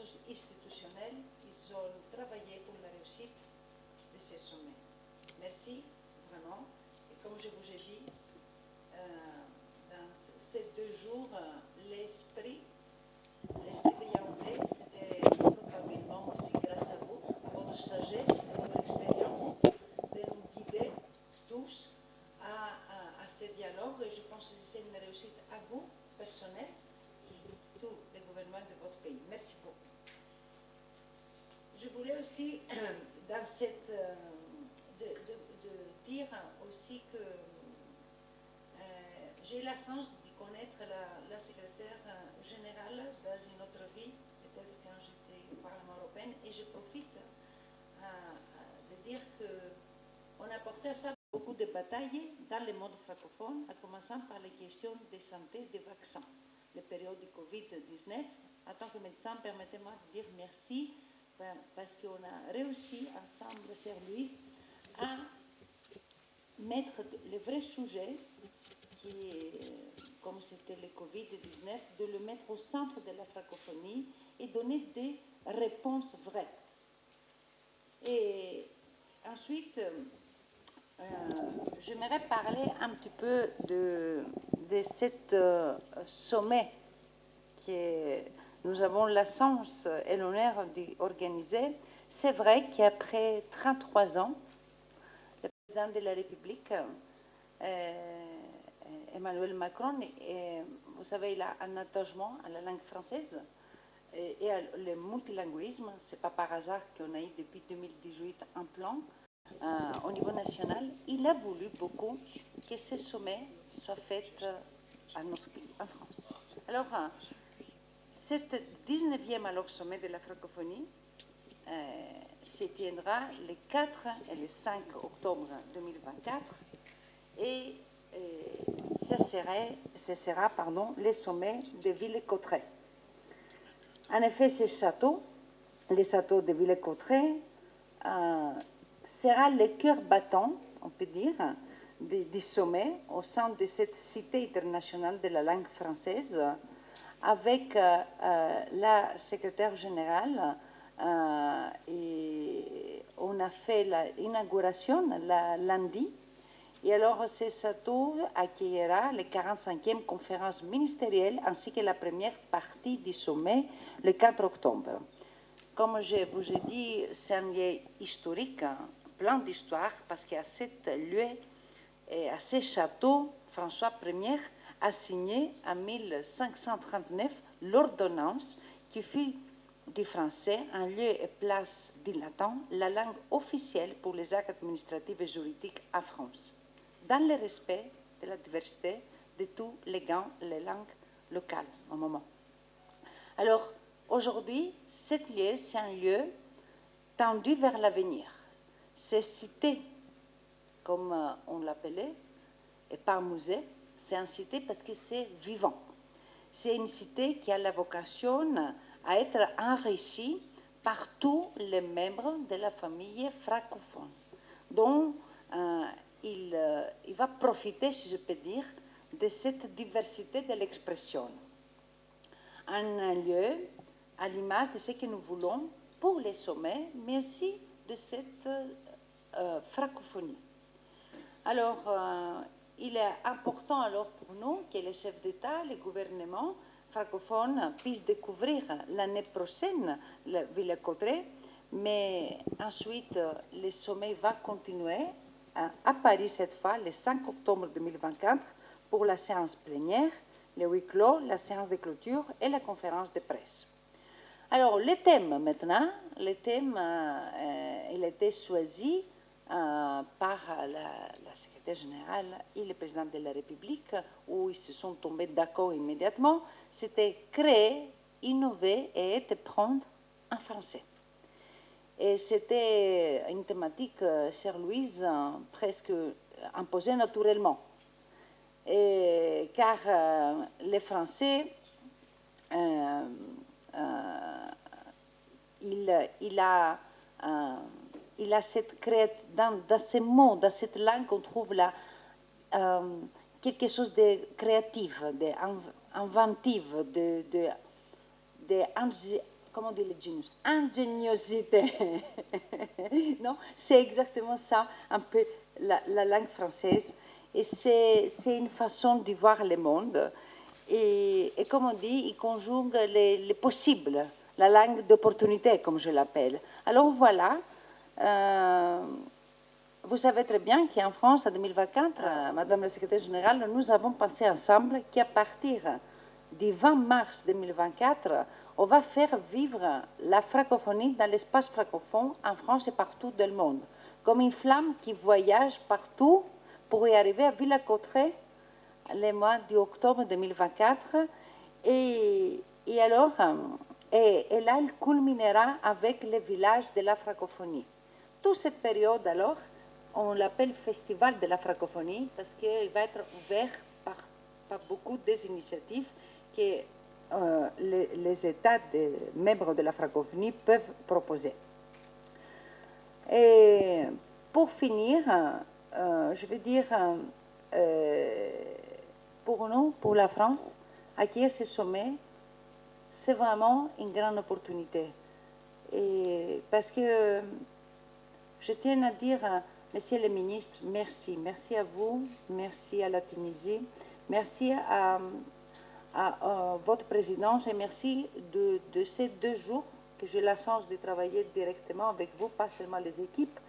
institutionnels, ils ont travaillé pour la réussite de ces sommets. Merci, vraiment. Et comme je vous ai dit, dans ces 2 jours, l'esprit de Yaoundé, c'était probablement aussi grâce à vous, à votre sagesse, à votre expérience, de nous guider tous à ce dialogue. Et je pense que c'est une réussite à vous, personnelle, et tout le gouvernement de votre pays. Merci beaucoup. Je voulais aussi, dans cette, de dire aussi que j'ai la chance de connaître la secrétaire générale dans une autre vie, peut-être quand j'étais au Parlement européen, et je profite de dire qu'on a porté à ça beaucoup de batailles dans le monde francophone, en commençant par les questions de santé des vaccins. La période du Covid-19, en tant que médecin, permettez-moi de dire merci parce qu'on a réussi ensemble, Sœur Louise, à mettre le vrai sujet, qui est, comme c'était le Covid-19, de le mettre au centre de la francophonie et donner des réponses vraies. Et ensuite, j'aimerais parler un petit peu de cet sommet que nous avons la chance et l'honneur d'organiser. C'est vrai qu'après 33 ans, le président de la République, Emmanuel Macron, vous savez, il a un attachement à la langue française et le multilinguisme. Ce n'est pas par hasard qu'on a eu depuis 2018 un plan au niveau national. Il a voulu beaucoup que ce sommet soit fait à notre pays, en France. Alors, cet 19e alors, sommet de la francophonie se tiendra le 4 et le 5 octobre 2024 et ce sera le sommet de Villers-Cotterêts. En effet, le château de Villers-Cotterêts sera le cœur battant, on peut dire, du sommet au sein de cette cité internationale de la langue française, avec la secrétaire générale. Et on a fait l'inauguration lundi. Et alors, ce château accueillera la 45e conférence ministérielle ainsi que la première partie du sommet le 4 octobre. Comme je vous ai dit, c'est un lieu historique, plein d'histoire, parce qu'à cet lieu et à ce château, François Ier a signé en 1539 l'ordonnance qui fit du français en lieu et place du latin la langue officielle pour les actes administratifs et juridiques en France, dans le respect de la diversité de toutes les langues locales au moment. Alors, aujourd'hui, cet lieu, c'est un lieu tendu vers l'avenir. C'est cité, comme on l'appelait, et pas musée, c'est une cité parce que c'est vivant. C'est une cité qui a la vocation à être enrichie par tous les membres de la famille francophone, dont il va profiter, si je peux dire, de cette diversité de l'expression. Un lieu à l'image de ce que nous voulons pour les sommets, mais aussi de cette francophonie. Alors, il est important alors pour nous que les chefs d'État, les gouvernements francophones puissent découvrir l'année prochaine le Villers-Cotterêts, mais ensuite le sommet va continuer à Paris cette fois, le 5 octobre 2024, pour la séance plénière, le huis clos, la séance de clôture et la conférence de presse. Alors, le thème maintenant, il a été choisi par la secrétaire générale et le président de la République, où ils se sont tombés d'accord immédiatement, c'était créer, innover et être prendre en français. Et c'était une thématique, chère Louise, presque imposée naturellement. Car les Français, il a cette dans ces mots, dans cette langue, on trouve quelque chose de créatif, d'inventif, comment on dit le genius, ingéniosité. Non, c'est exactement ça, un peu la langue française. Et c'est une façon de voir le monde. Et comme on dit, il conjugue les possibles, la langue d'opportunité, comme je l'appelle. Alors voilà, vous savez très bien qu'en France, en 2024, Madame la Secrétaire Générale, nous avons pensé ensemble qu'à partir du 20 mars 2024, on va faire vivre la francophonie dans l'espace francophone en France et partout dans le monde, comme une flamme qui voyage partout pour y arriver à Villers-Cotterêts le mois d'octobre 2024. Et alors, et là, elle culminera avec les villages de la francophonie. Toute cette période, alors, on l'appelle Festival de la francophonie parce qu'il va être ouvert par beaucoup des initiatives que les États membres de la francophonie peuvent proposer. Et pour finir, je vais dire, pour nous, pour la France, accueillir ce sommet, c'est vraiment une grande opportunité. Et parce que je tiens à dire, Monsieur le ministre, merci. Merci à vous, merci à la Tunisie, merci à votre présidence et merci de ces 2 jours que j'ai la chance de travailler directement avec vous, pas seulement les équipes,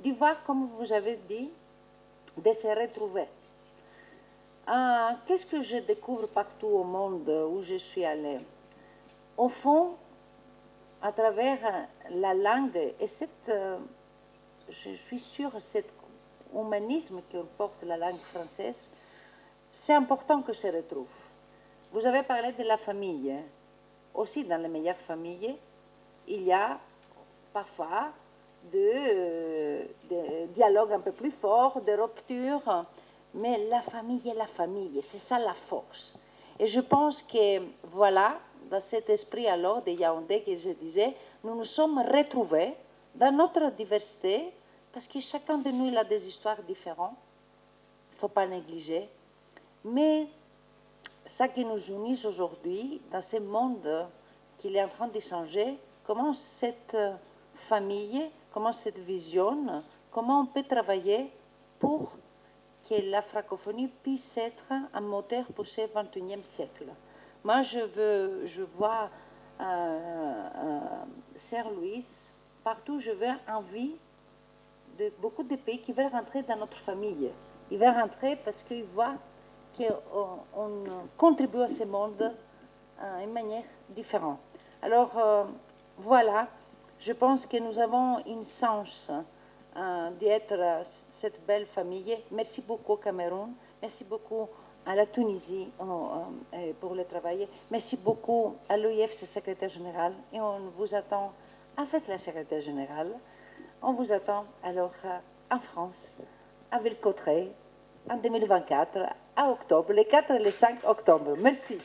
de voir, comme vous avez dit, de se retrouver. Qu'est-ce que je découvre partout au monde où je suis allée? Au fond, à travers la langue et je suis sûre, cet humanisme qui porte la langue française, c'est important que se retrouve. Vous avez parlé de la famille. Aussi, dans les meilleures familles, il y a parfois des dialogues un peu plus forts, des ruptures. Mais la famille est la famille, c'est ça la force. Et je pense que, voilà, dans cet esprit alors de Yaoundé que je disais, nous nous sommes retrouvés dans notre diversité, parce que chacun de nous il a des histoires différentes, il ne faut pas négliger. Mais ça qui nous unit aujourd'hui, dans ce monde qui est en train de changer, comment cette famille, comment cette vision, comment on peut travailler pour que la francophonie puisse être un moteur pour ce 21e siècle. Moi, je vois, Sœur Louise, partout je veux envie de beaucoup de pays qui veulent rentrer dans notre famille. Ils veulent rentrer parce qu'ils voient qu'on contribue à ce monde d'une manière différente. Alors, voilà, je pense que nous avons une chance d'être cette belle famille. Merci beaucoup au Cameroun, merci beaucoup à la Tunisie pour le travail, merci beaucoup à l'OIF, ce secrétaire général, et on vous attend avec la secrétaire générale, on vous attend alors en France, à Villers-Cotterêts, en 2024, à octobre, les 4 et les 5 octobre. Merci.